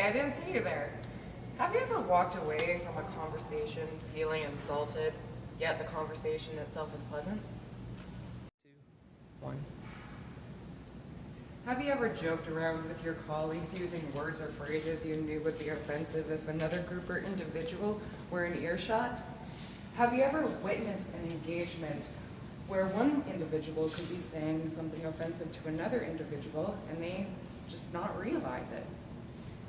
I didn't see you there. Have you ever walked away from a conversation feeling insulted, yet the conversation itself was pleasant? 2, 1. Have you ever joked around with your colleagues using words or phrases you knew would be offensive if another group or individual were in earshot? Have you ever witnessed an engagement where one individual could be saying something offensive to another individual and they just not realize it?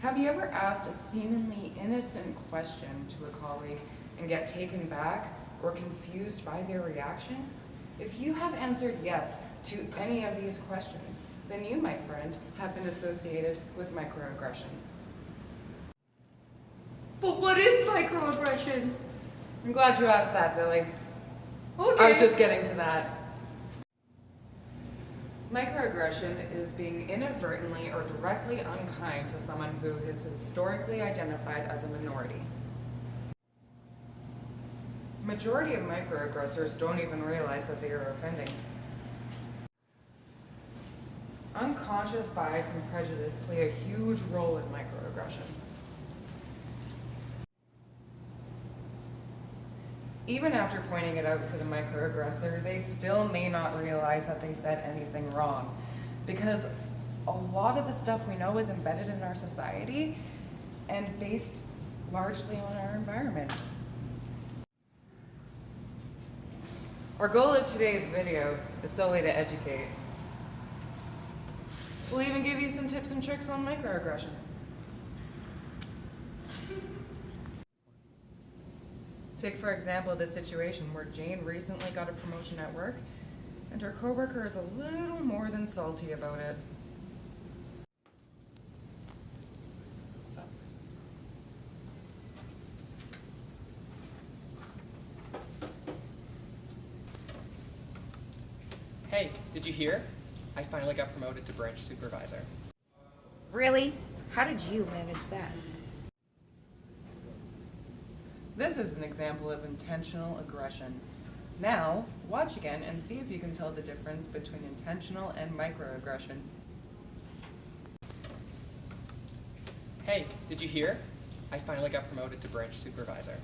Have you ever asked a seemingly innocent question to a colleague and get taken back or confused by their reaction? If you have answered yes to any of these questions, then you, my friend, have been associated with microaggression. But what is microaggression? I'm glad you asked that, Billy. Okay. I was just getting to that. Microaggression is being inadvertently or directly unkind to someone who is historically identified as a minority. Majority of microaggressors don't even realize that they are offending. Unconscious bias and prejudice play a huge role in microaggression. Even after pointing it out to the microaggressor, they still may not realize that they said anything wrong, because a lot of the stuff we know is embedded in our society and based largely on our environment. Our goal of today's video is solely to educate. We'll even give you some tips and tricks on microaggression. Take, for example, this situation where Jane recently got a promotion at work and her coworker is a little more than salty about it. What's up? Hey, did you hear? I finally got promoted to branch supervisor. Really? How did you manage that? This is an example of intentional aggression. Now, watch again and see if you can tell the difference between intentional and microaggression. Hey, did you hear? I finally got promoted to branch supervisor.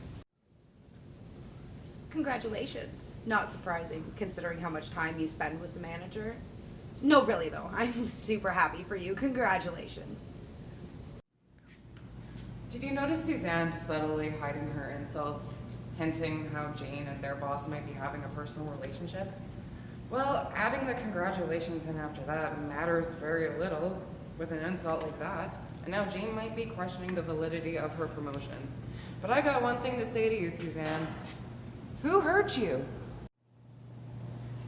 Congratulations. Not surprising, considering how much time you spend with the manager. No, really though, I'm super happy for you. Congratulations. Did you notice Suzanne subtly hiding her insults, hinting how Jane and their boss might be having a personal relationship? Well, adding the congratulations in after that matters very little with an insult like that, and now Jane might be questioning the validity of her promotion. But I got one thing to say to you, Suzanne. Who hurt you?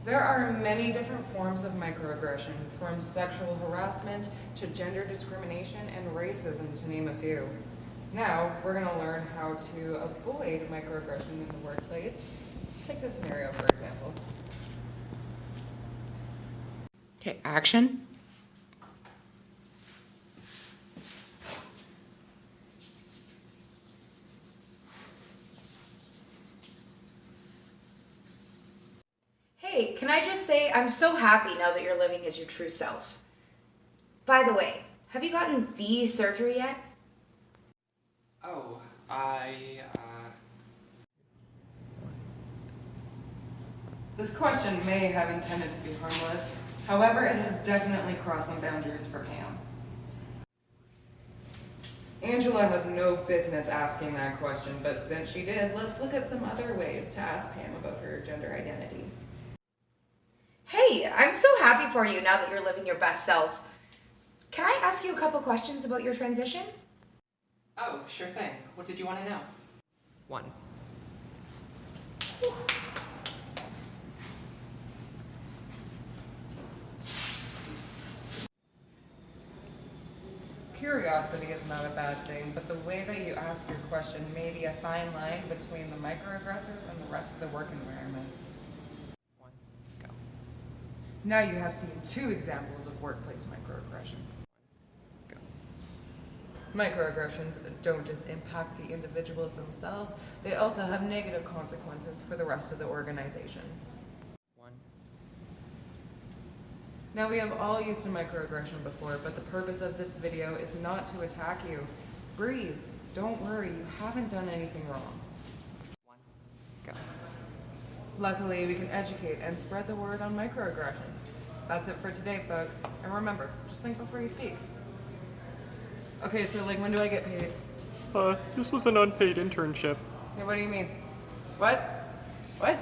There are many different forms of microaggression, from sexual harassment to gender discrimination and racism, to name a few. Now, we're going to learn how to avoid microaggression in the workplace. Take this scenario, for example. Okay, action. Hey, can I just say I'm so happy now that you're living as your true self. By the way, have you gotten the surgery yet? Oh, This question may have intended to be harmless. However, it has definitely crossed some boundaries for Pam. Angela has no business asking that question, but since she did, let's look at some other ways to ask Pam about her gender identity. Hey, I'm so happy for you now that you're living your best self. Can I ask you a couple questions about your transition? Oh, sure thing. What did you want to know? 1. Curiosity is not a bad thing, but the way that you ask your question may be a fine line between the microaggressors and the rest of the work environment. 1, go. Now you have seen 2 examples of workplace microaggression. Go. Microaggressions don't just impact the individuals themselves, they also have negative consequences for the rest of the organization. 1. Now, we have all used a microaggression before, but the purpose of this video is not to attack you. Breathe. Don't worry, you haven't done anything wrong. 1, go. Luckily, we can educate and spread the word on microaggressions. That's it for today, folks. And remember, just think before you speak. Okay, so like, when do I get paid? This was an unpaid internship. Okay, what do you mean? What? What?